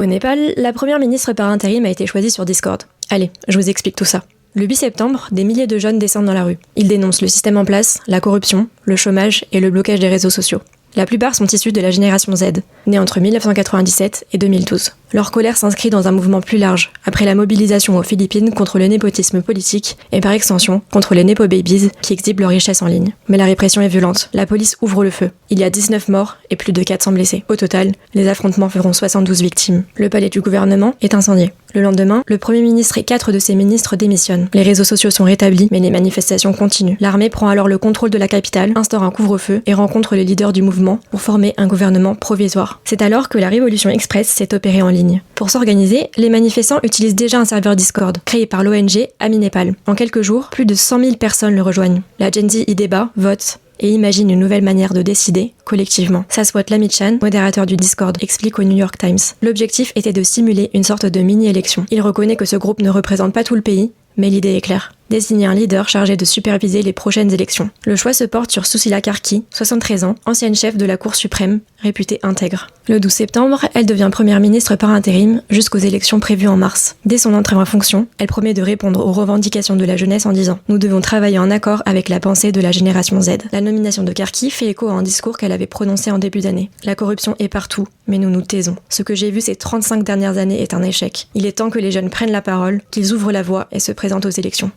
Au Népal, la première ministre par intérim a été choisie sur Discord. Allez, je vous explique tout ça. Le 8 septembre, des milliers de jeunes descendent dans la rue. Ils dénoncent le système en place, la corruption, le chômage et le blocage des réseaux sociaux. La plupart sont issus de la génération Z, née entre 1997 et 2012. Leur colère s'inscrit dans un mouvement plus large, après la mobilisation aux Philippines contre le népotisme politique et par extension contre les Nepo Babies qui exhibent leurs richesses en ligne. Mais la répression est violente, la police ouvre le feu. Il y a 19 morts et plus de 400 blessés. Au total, les affrontements feront 72 victimes. Le palais du gouvernement est incendié. Le lendemain, le Premier ministre et 4 de ses ministres démissionnent. Les réseaux sociaux sont rétablis, mais les manifestations continuent. L'armée prend alors le contrôle de la capitale, instaure un couvre-feu et rencontre les leaders du mouvement pour former un gouvernement provisoire. C'est alors que la Révolution Express s'est opérée en ligne. Pour s'organiser, les manifestants utilisent déjà un serveur Discord, créé par l'ONG Ami Népal. En quelques jours, plus de 100 000 personnes le rejoignent. La Gen Z y débat, vote et imagine une nouvelle manière de décider collectivement. Saswat Lamichan, modérateur du Discord, explique au New York Times. L'objectif était de simuler une sorte de mini-élection. Il reconnaît que ce groupe ne représente pas tout le pays, mais l'idée est claire. Désigner un leader chargé de superviser les prochaines élections. Le choix se porte sur Susila Karki, 73 ans, ancienne chef de la Cour suprême, réputée intègre. Le 12 septembre, elle devient première ministre par intérim jusqu'aux élections prévues en mars. Dès son entrée en fonction, elle promet de répondre aux revendications de la jeunesse en disant « Nous devons travailler en accord avec la pensée de la génération Z ». La nomination de Karki fait écho à un discours qu'elle avait prononcé en début d'année. La corruption est partout, mais nous nous taisons. Ce que j'ai vu ces 35 dernières années est un échec. Il est temps que les jeunes prennent la parole, qu'ils ouvrent la voie et se présentent aux élections.